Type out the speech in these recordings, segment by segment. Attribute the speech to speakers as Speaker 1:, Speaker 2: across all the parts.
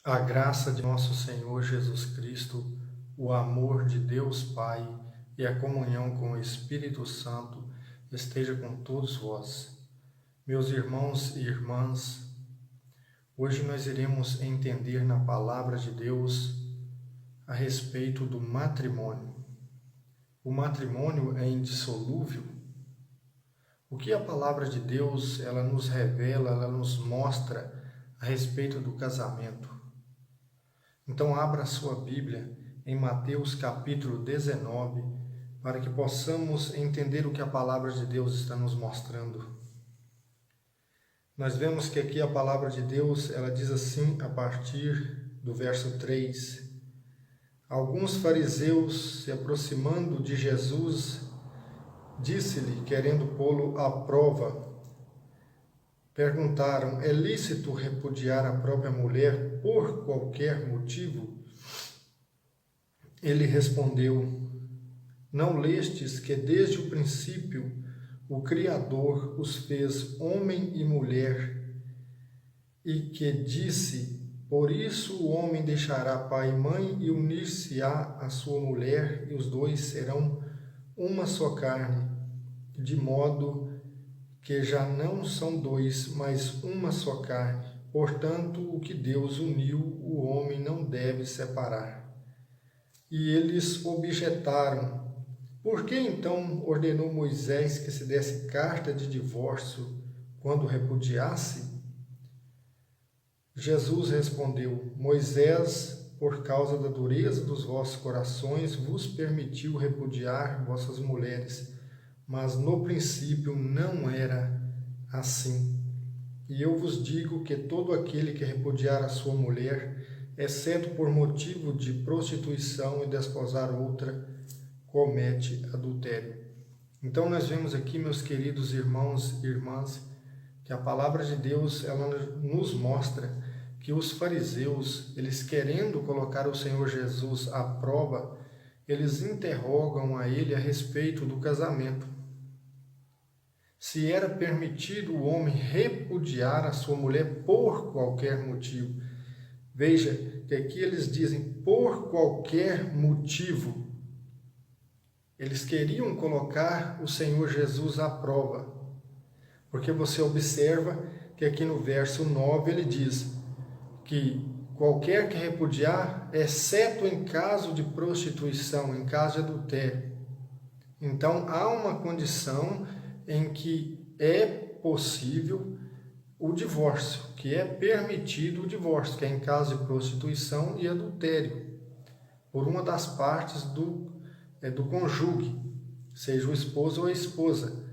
Speaker 1: A graça de nosso Senhor Jesus Cristo, o amor de Deus Pai e a comunhão com o Espírito Santo esteja com todos vós. Meus irmãos e irmãs, hoje nós iremos entender na Palavra de Deus a respeito do matrimônio. O matrimônio é indissolúvel? O que a Palavra de Deus ela nos revela, ela nos mostra a respeito do casamento? Então abra a sua Bíblia em Mateus capítulo 19, para que possamos entender o que a Palavra de Deus está nos mostrando. Nós vemos que aqui a Palavra de Deus, ela diz assim, a partir do verso 3. Alguns fariseus, se aproximando de Jesus, disse-lhe, querendo pô-lo à prova, perguntaram: é lícito repudiar a própria mulher por qualquer motivo? Ele respondeu: não lestes que desde o princípio o Criador os fez homem e mulher, e que disse: por isso o homem deixará pai e mãe e unir-se-á à sua mulher, e os dois serão uma só carne, de modo que já não são dois, mas uma só carne. Portanto, o que Deus uniu, o homem não deve separar. E eles objetaram: por que então ordenou Moisés que se desse carta de divórcio quando repudiasse? Jesus respondeu: Moisés, por causa da dureza dos vossos corações, vos permitiu repudiar vossas mulheres, mas no princípio não era assim. E eu vos digo que todo aquele que repudiar a sua mulher, exceto por motivo de prostituição e desposar outra, comete adultério. Então nós vemos aqui, meus queridos irmãos e irmãs, que a palavra de Deus ela nos mostra que os fariseus, eles querendo colocar o Senhor Jesus à prova, eles interrogam a ele a respeito do casamento. Se era permitido o homem repudiar a sua mulher por qualquer motivo. Veja que aqui eles dizem por qualquer motivo. Eles queriam colocar o Senhor Jesus à prova. Porque você observa que aqui no verso 9 ele diz que qualquer que repudiar, exceto em caso de prostituição, em caso de adultério. Então há uma condição em que é possível o divórcio, que é permitido o divórcio, que é em caso de prostituição e adultério, por uma das partes do cônjuge, seja o esposo ou a esposa.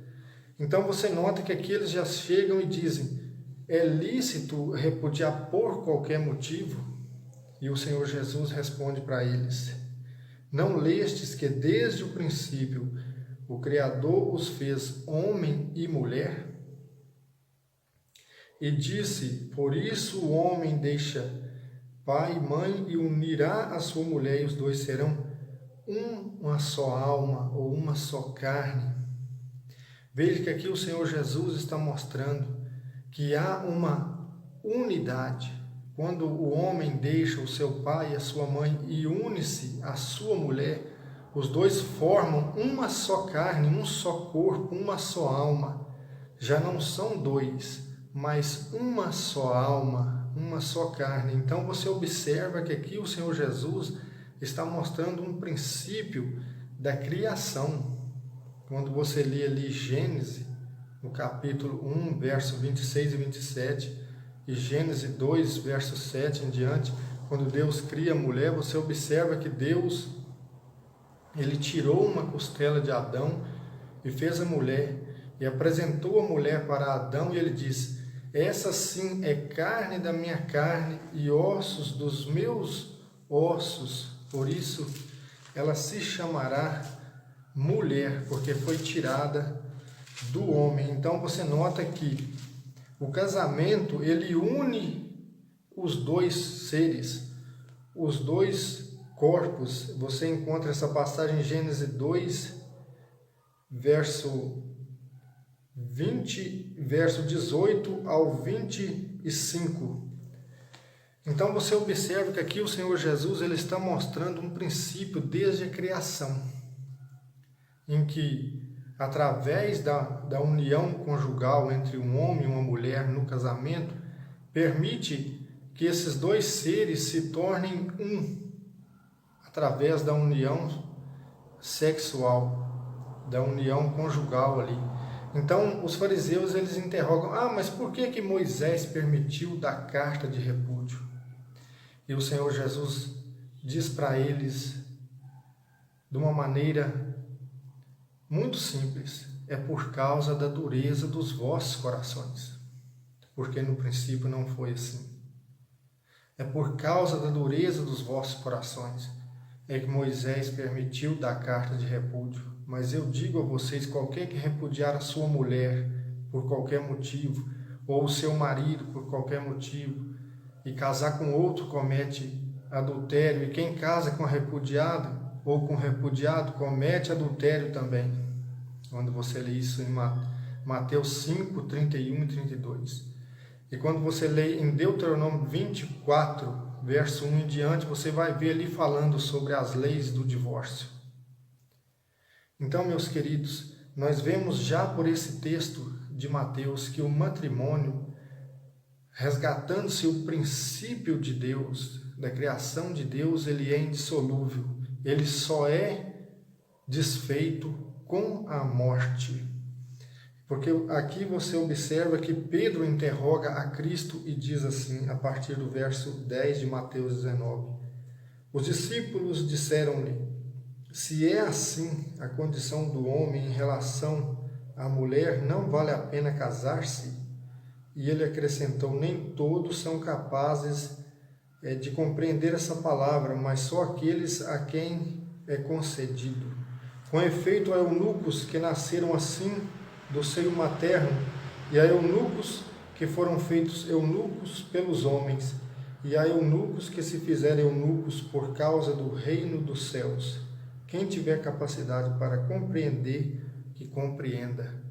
Speaker 1: Então você nota que aqui eles já chegam e dizem: é lícito repudiar por qualquer motivo? E o Senhor Jesus responde para eles: não lestes que desde o princípio o Criador os fez homem e mulher? E disse: por isso o homem deixa pai e mãe e unirá a sua mulher, e os dois serão uma só alma ou uma só carne. Veja que aqui o Senhor Jesus está mostrando que há uma unidade. Quando o homem deixa o seu pai e a sua mãe e une-se à sua mulher, os dois formam uma só carne, um só corpo, uma só alma. Já não são dois, mas uma só alma, uma só carne. Então você observa que aqui o Senhor Jesus está mostrando um princípio da criação. Quando você lê ali Gênesis, no capítulo 1, verso 26 e 27, e Gênesis 2, verso 7 em diante, quando Deus cria a mulher, você observa que Deus, ele tirou uma costela de Adão e fez a mulher, e apresentou a mulher para Adão, e ele diz: essa sim é carne da minha carne e ossos dos meus ossos, por isso ela se chamará mulher, porque foi tirada do homem. Então você nota que o casamento, ele une os dois seres, os dois corpos. Você encontra essa passagem em Gênesis 2, verso 20, verso 18 ao 25. Então você observa que aqui o Senhor Jesus ele está mostrando um princípio desde a criação, em que através da união conjugal entre um homem e uma mulher no casamento, permite que esses dois seres se tornem um, através da união sexual, da união conjugal ali. Então os fariseus eles interrogam, mas por que Moisés permitiu dar carta de repúdio? E o Senhor Jesus diz para eles de uma maneira muito simples, é por causa da dureza dos vossos corações, porque no princípio não foi assim. É por causa da dureza dos vossos corações é que Moisés permitiu dar carta de repúdio. Mas eu digo a vocês, qualquer que repudiar a sua mulher por qualquer motivo, ou o seu marido por qualquer motivo, e casar com outro comete adultério, e quem casa com a repudiada ou com repudiado comete adultério também. Quando você lê isso em Mateus 5, 31 e 32. E quando você lê em Deuteronômio 24, verso 1 em diante, você vai ver ali falando sobre as leis do divórcio. Então, meus queridos, nós vemos já por esse texto de Mateus que o matrimônio, resgatando-se o princípio de Deus, da criação de Deus, ele é indissolúvel. Ele só é desfeito com a morte. Porque aqui você observa que Pedro interroga a Cristo e diz assim, a partir do verso 10 de Mateus 19. Os discípulos disseram-lhe, se é assim a condição do homem em relação à mulher, não vale a pena casar-se? E ele acrescentou, nem todos são capazes de compreender essa palavra, mas só aqueles a quem é concedido. Com efeito, há eunucos que nasceram assim do seio materno, e há eunucos que foram feitos eunucos pelos homens, e há eunucos que se fizeram eunucos por causa do reino dos céus. Quem tiver capacidade para compreender, que compreenda.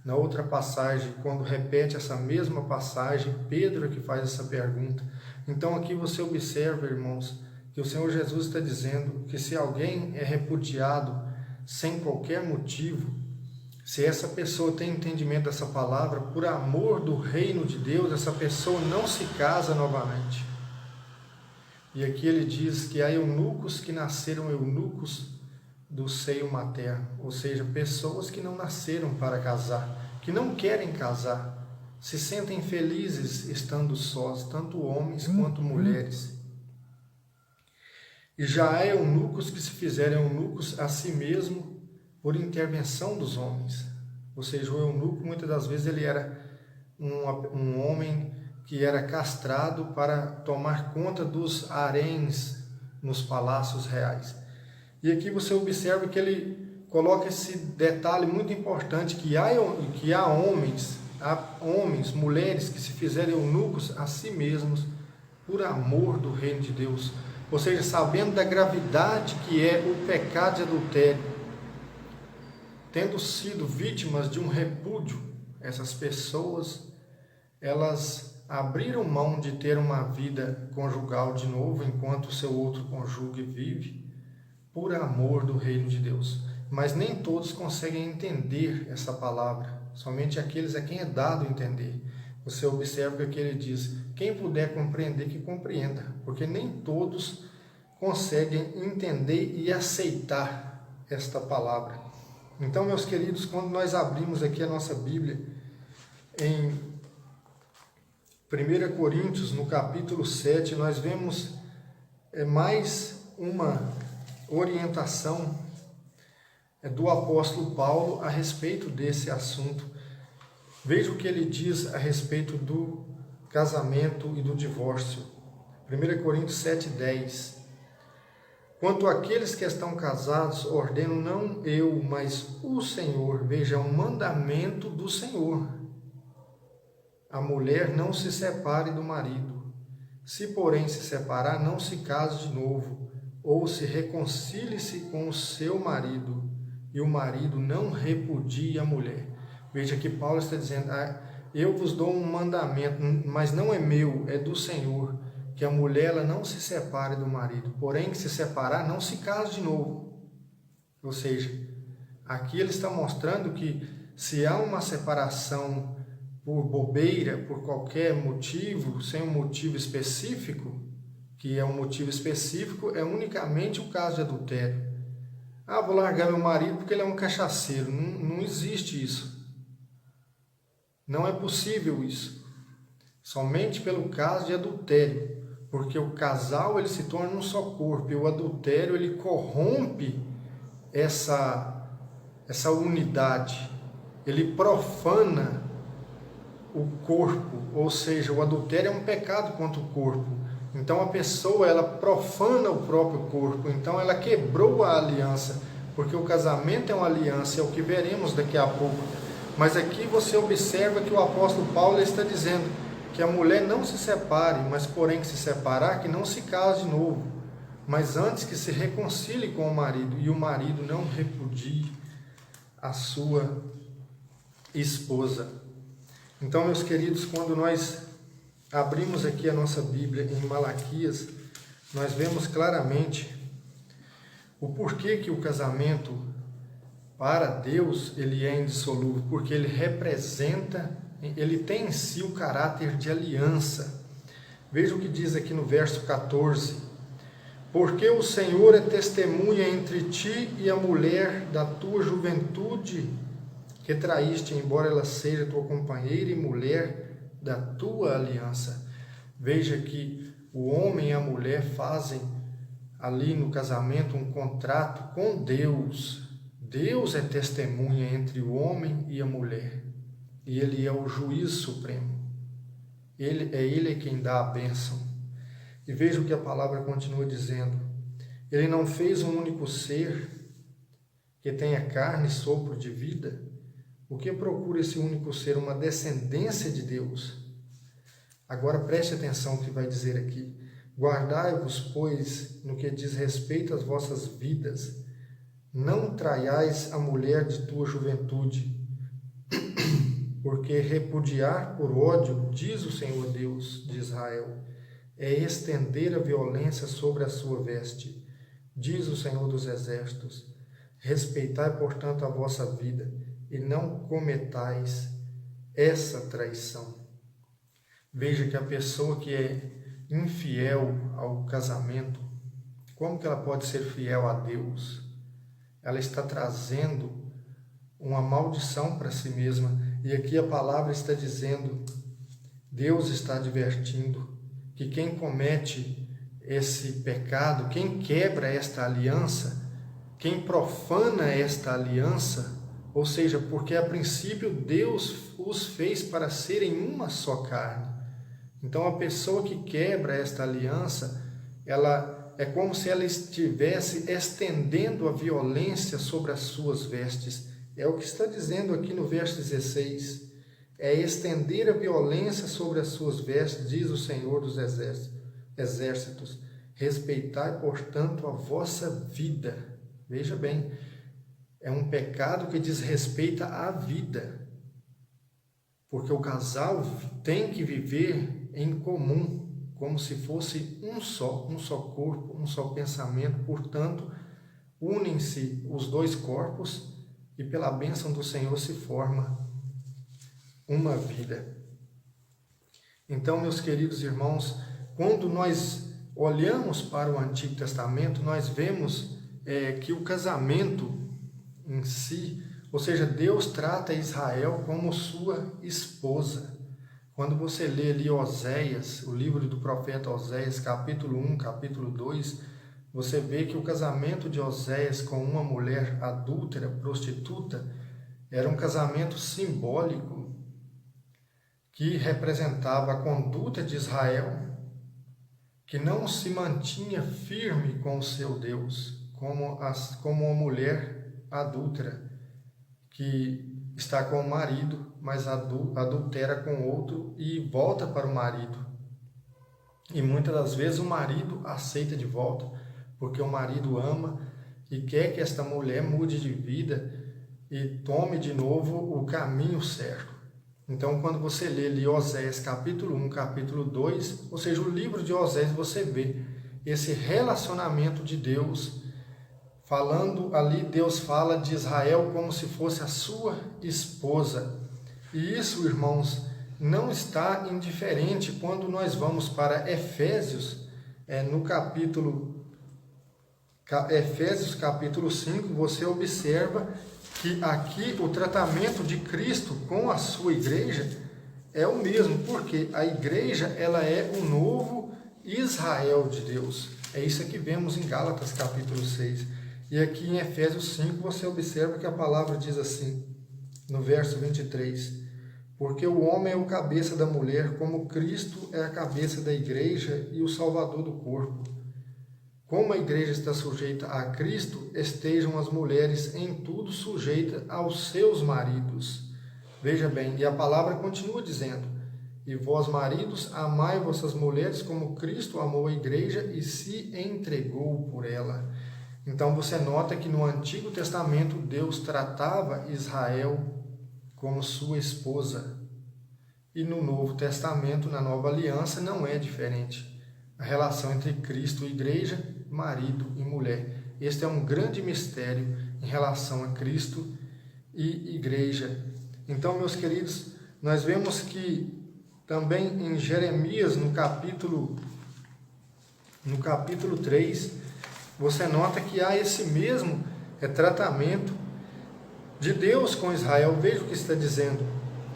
Speaker 1: Na outra passagem, quando repete essa mesma passagem, Pedro é que faz essa pergunta. Então aqui você observa, irmãos, que o Senhor Jesus está dizendo que se alguém é repudiado sem qualquer motivo, se essa pessoa tem entendimento dessa palavra, por amor do reino de Deus, essa pessoa não se casa novamente. E aqui ele diz que há eunucos que nasceram eunucos do seio materno, ou seja, pessoas que não nasceram para casar, que não querem casar, se sentem felizes estando sós, tanto homens quanto mulheres. E já há eunucos que se fizeram eunucos a si mesmo por intervenção dos homens. Ou seja, o eunuco muitas das vezes ele era um homem que era castrado para tomar conta dos haréns nos palácios reais. E aqui você observa que ele coloca esse detalhe muito importante, que há homens, mulheres que se fizeram eunucos a si mesmos por amor do reino de Deus. Ou seja, sabendo da gravidade que é o pecado de adultério, tendo sido vítimas de um repúdio, essas pessoas, elas abriram mão de ter uma vida conjugal de novo, enquanto o seu outro cônjuge vive, por amor do reino de Deus. Mas nem todos conseguem entender essa palavra, somente aqueles a quem é dado entender. Você observa que ele diz, quem puder compreender, que compreenda, porque nem todos conseguem entender e aceitar esta palavra. Então, meus queridos, quando nós abrimos aqui a nossa Bíblia, em 1 Coríntios, no capítulo 7, nós vemos mais uma orientação do apóstolo Paulo a respeito desse assunto. Veja o que ele diz a respeito do casamento e do divórcio. 1 Coríntios 7:10. Quanto àqueles que estão casados, ordeno não eu, mas o Senhor. Veja, é um mandamento do Senhor. A mulher não se separe do marido. Se, porém, se separar, não se case de novo, ou se reconcilie-se com o seu marido, e o marido não repudie a mulher. Veja que Paulo está dizendo, eu vos dou um mandamento, mas não é meu, é do Senhor, que a mulher ela não se separe do marido, porém que se separar não se case de novo. Ou seja, aqui ele está mostrando que se há uma separação por bobeira, por qualquer motivo, sem um motivo específico, que é um motivo específico, é unicamente o caso de adultério. Ah, vou largar meu marido porque ele é um cachaceiro. Não existe isso. Não é possível isso. Somente pelo caso de adultério. Porque o casal ele se torna um só corpo. E o adultério ele corrompe essa unidade. Ele profana o corpo. Ou seja, o adultério é um pecado contra o corpo. Então a pessoa ela profana o próprio corpo, então ela quebrou a aliança, porque o casamento é uma aliança, é o que veremos daqui a pouco. Mas aqui você observa que o apóstolo Paulo está dizendo que a mulher não se separe, mas porém que se separar, que não se case de novo, mas antes que se reconcilie com o marido, e o marido não repudie a sua esposa. Então, meus queridos, quando nós abrimos aqui a nossa Bíblia em Malaquias, nós vemos claramente o porquê que o casamento para Deus ele é indissolúvel, porque ele representa, ele tem em si o caráter de aliança. Veja o que diz aqui no verso 14: porque o Senhor é testemunha entre ti e a mulher da tua juventude que traíste, embora ela seja tua companheira e mulher da tua aliança. Veja que o homem e a mulher fazem ali no casamento um contrato com Deus. Deus é testemunha entre o homem e a mulher. E ele é o juiz supremo. Ele é quem dá a bênção. E veja o que a palavra continua dizendo. Ele não fez um único ser que tenha carne e sopro de vida. O que procura esse único ser? Uma descendência de Deus. Agora preste atenção no que vai dizer aqui. Guardai-vos, pois, no que diz respeito às vossas vidas. Não traiais a mulher de tua juventude, porque repudiar por ódio, diz o Senhor Deus de Israel, é estender a violência sobre a sua veste, diz o Senhor dos Exércitos. Respeitai, portanto, a vossa vida, e não cometais essa traição. Veja que a pessoa que é infiel ao casamento, como que ela pode ser fiel a Deus? Ela está trazendo uma maldição para si mesma. E aqui a palavra está dizendo, Deus está advertindo que quem comete esse pecado, quem quebra esta aliança, quem profana esta aliança, ou seja, porque a princípio Deus os fez para serem uma só carne. Então a pessoa que quebra esta aliança, ela é como se ela estivesse estendendo a violência sobre as suas vestes. É o que está dizendo aqui no verso 16. É estender a violência sobre as suas vestes, diz o Senhor dos Exércitos. Respeitai, portanto, a vossa vida. Veja bem, é um pecado que diz respeito à vida. Porque o casal tem que viver em comum, como se fosse um só corpo, um só pensamento. Portanto, unem-se os dois corpos e pela bênção do Senhor se forma uma vida. Então, meus queridos irmãos, quando nós olhamos para o Antigo Testamento, nós vemos que o casamento em si, ou seja, Deus trata Israel como sua esposa. Quando você lê ali Oséias, o livro do profeta Oséias, capítulo 1, capítulo 2, você vê que o casamento de Oséias com uma mulher adúltera, prostituta, era um casamento simbólico que representava a conduta de Israel, que não se mantinha firme com o seu Deus, como uma mulher adúltera, que está com o marido, mas adultera com outro e volta para o marido. E muitas das vezes o marido aceita de volta, porque o marido ama e quer que esta mulher mude de vida e tome de novo o caminho certo. Então, quando você lê ali Oséias capítulo 1, capítulo 2, ou seja, o livro de Oséias, você vê esse relacionamento de Deus, falando ali, Deus fala de Israel como se fosse a sua esposa. E isso, irmãos, não está indiferente quando nós vamos para Efésios, no Efésios capítulo 5, você observa que aqui o tratamento de Cristo com a sua igreja é o mesmo, porque a igreja ela é o novo Israel de Deus. É isso que vemos em Gálatas capítulo 6. E aqui em Efésios 5 você observa que a palavra diz assim, no verso 23, porque o homem é o cabeça da mulher, como Cristo é a cabeça da igreja e o salvador do corpo. Como a igreja está sujeita a Cristo, estejam as mulheres em tudo sujeitas aos seus maridos. Veja bem, e a palavra continua dizendo, e vós maridos, amai vossas mulheres como Cristo amou a igreja e se entregou por ela. Então você nota que no Antigo Testamento Deus tratava Israel como sua esposa. E no Novo Testamento, na Nova Aliança, não é diferente. A relação entre Cristo e igreja, marido e mulher. Este é um grande mistério em relação a Cristo e igreja. Então, meus queridos, nós vemos que também em Jeremias, no capítulo 3, você nota que há esse mesmo tratamento de Deus com Israel. Veja o que está dizendo.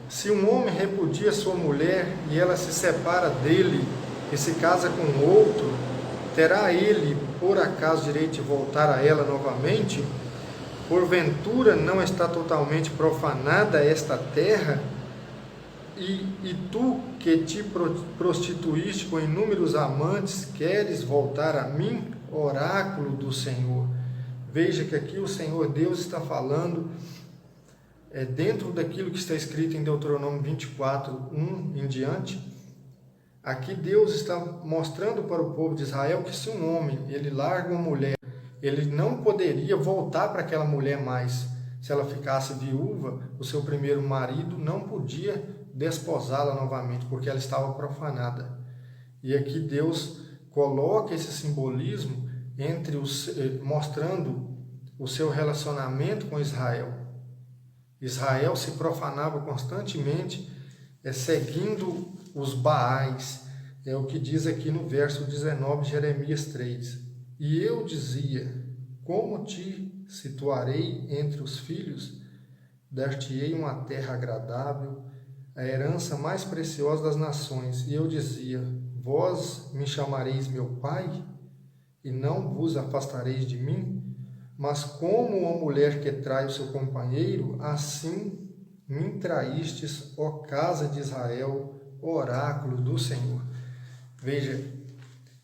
Speaker 1: Se um homem repudia sua mulher e ela se separa dele e se casa com outro, terá ele, por acaso, direito de voltar a ela novamente? Porventura não está totalmente profanada esta terra? E tu, que te prostituíste com inúmeros amantes, queres voltar a mim? Oráculo do Senhor. Veja que aqui o Senhor Deus está falando dentro daquilo que está escrito em Deuteronômio 24, 1 em diante. Aqui Deus está mostrando para o povo de Israel que se um homem ele larga uma mulher, ele não poderia voltar para aquela mulher mais. Se ela ficasse viúva, o seu primeiro marido não podia desposá-la novamente, porque ela estava profanada. E aqui Deus coloca esse simbolismo mostrando o seu relacionamento com Israel. Israel se profanava constantemente, seguindo os Baais. É o que diz aqui no verso 19 de Jeremias 3. E eu dizia, como te situarei entre os filhos? Dar-te-ei uma terra agradável, a herança mais preciosa das nações. E eu dizia, vós me chamareis meu pai, e não vos afastareis de mim? Mas como uma mulher que trai o seu companheiro, assim me traístes, ó casa de Israel, oráculo do Senhor. Veja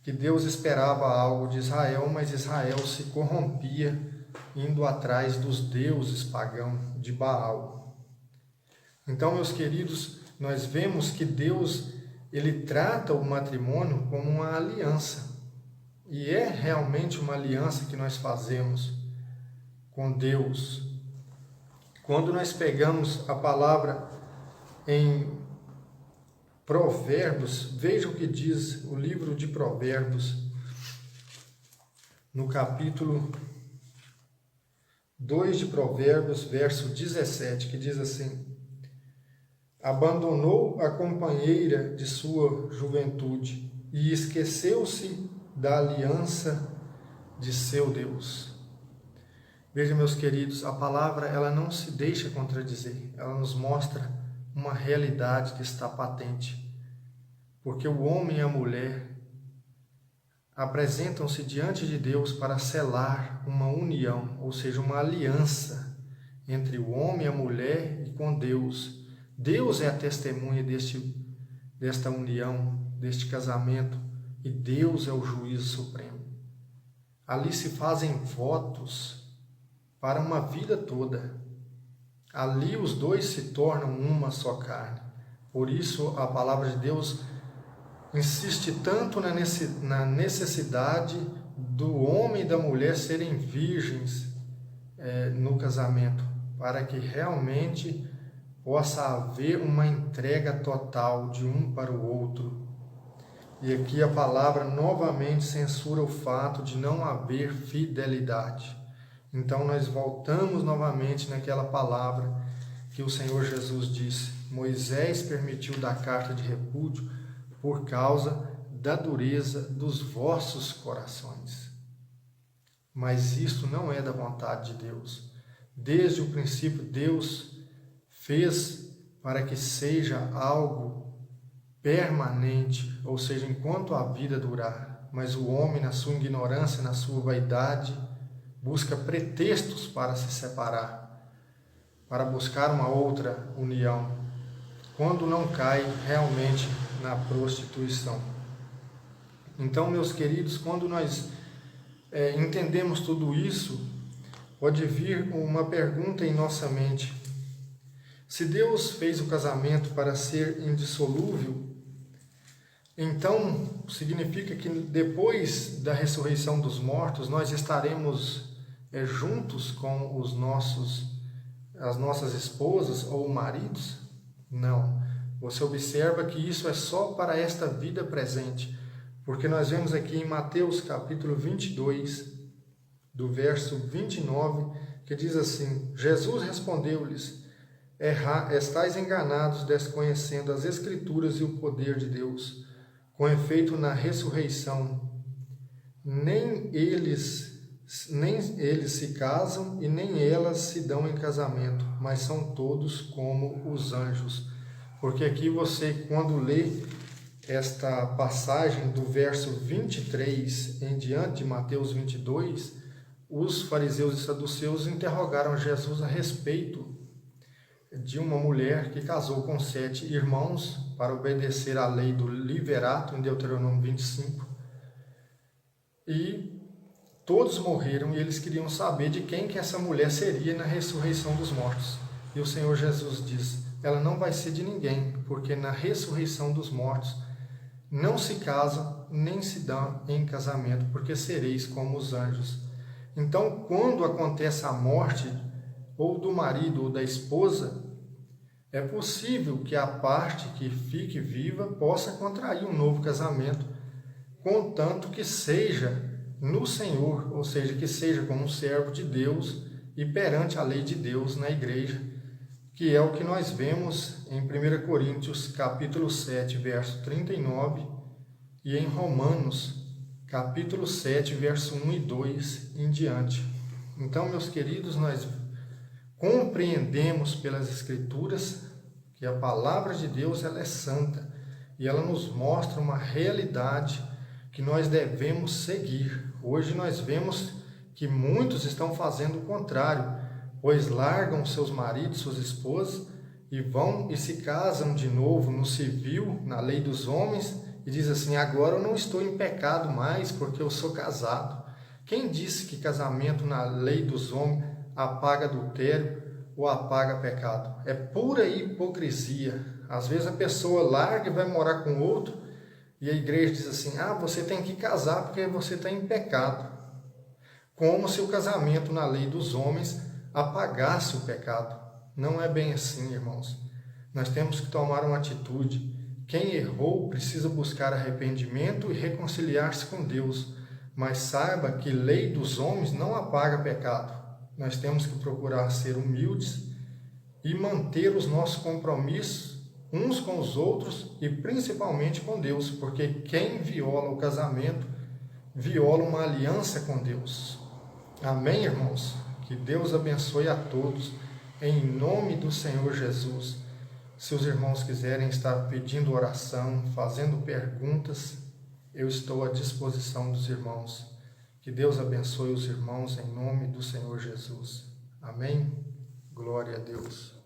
Speaker 1: que Deus esperava algo de Israel, mas Israel se corrompia, indo atrás dos deuses pagãos de Baal. Então, meus queridos, nós vemos que Deus, ele trata o matrimônio como uma aliança. E é realmente uma aliança que nós fazemos com Deus. Quando nós pegamos a palavra em Provérbios, veja o que diz o livro de Provérbios, no capítulo 2 de Provérbios, verso 17, que diz assim: abandonou a companheira de sua juventude e esqueceu-se da aliança de seu Deus. Veja, meus queridos, a palavra ela não se deixa contradizer, ela nos mostra uma realidade que está patente, porque o homem e a mulher apresentam-se diante de Deus para selar uma união, ou seja, uma aliança entre o homem e a mulher e com Deus. Deus é a testemunha desta união, deste casamento, e Deus é o juiz supremo. Ali se fazem votos para uma vida toda. Ali os dois se tornam uma só carne. Por isso a palavra de Deus insiste tanto na necessidade do homem e da mulher serem virgens no casamento, para que realmente possa haver uma entrega total de um para o outro. E aqui a palavra novamente censura o fato de não haver fidelidade. Então nós voltamos novamente naquela palavra que o Senhor Jesus disse: Moisés permitiu dar carta de repúdio por causa da dureza dos vossos corações. Mas isto não é da vontade de Deus. Desde o princípio, Deus fez para que seja algo permanente, ou seja, enquanto a vida durar. Mas o homem, na sua ignorância, na sua vaidade, busca pretextos para se separar, para buscar uma outra união, quando não cai realmente na prostituição. Então, meus queridos, quando nós entendemos tudo isso, pode vir uma pergunta em nossa mente: se Deus fez o casamento para ser indissolúvel, então significa que depois da ressurreição dos mortos nós estaremos juntos com as nossas esposas ou maridos? Não. Você observa que isso é só para esta vida presente, porque nós vemos aqui em Mateus capítulo 22, do verso 29, que diz assim: Jesus respondeu-lhes: estais enganados, desconhecendo as Escrituras e o poder de Deus. Com efeito, na ressurreição, nem eles se casam e nem elas se dão em casamento, mas são todos como os anjos. Porque aqui você, quando lê esta passagem do verso 23 em diante de Mateus 22, os fariseus e saduceus interrogaram Jesus a respeito de uma mulher que casou com 7 irmãos para obedecer à lei do liverato em Deuteronômio 25, e todos morreram, e eles queriam saber de quem que essa mulher seria na ressurreição dos mortos. E o Senhor Jesus diz: ela não vai ser de ninguém, porque na ressurreição dos mortos não se casam nem se dão em casamento, porque sereis como os anjos. Então, quando acontece a morte ou do marido ou da esposa, é possível que a parte que fique viva possa contrair um novo casamento, contanto que seja no Senhor, ou seja, que seja como um servo de Deus e perante a lei de Deus na igreja, que é o que nós vemos em 1 Coríntios capítulo 7, verso 39, e em Romanos capítulo 7, verso 1 e 2 em diante. Então, meus queridos, nós compreendemos pelas Escrituras que a palavra de Deus ela é santa e ela nos mostra uma realidade que nós devemos seguir. Hoje nós vemos que muitos estão fazendo o contrário, pois largam seus maridos, suas esposas, e vão e se casam de novo no civil, na lei dos homens, e diz assim: agora eu não estou em pecado mais porque eu sou casado. Quem disse que casamento na lei dos homens apaga adultério ou apaga pecado? É pura hipocrisia. Às vezes a pessoa larga e vai morar com outro, e a igreja diz assim: você tem que casar porque você está em pecado. Como se o casamento na lei dos homens apagasse o pecado. Não é bem assim, irmãos. Nós temos que tomar uma atitude. Quem errou precisa buscar arrependimento e reconciliar-se com Deus. Mas saiba que lei dos homens não apaga pecado. Nós temos que procurar ser humildes e manter os nossos compromissos uns com os outros e principalmente com Deus, porque quem viola o casamento viola uma aliança com Deus. Amém, irmãos? Que Deus abençoe a todos, em nome do Senhor Jesus. Se os irmãos quiserem estar pedindo oração, fazendo perguntas, eu estou à disposição dos irmãos. Que Deus abençoe os irmãos em nome do Senhor Jesus. Amém? Glória a Deus.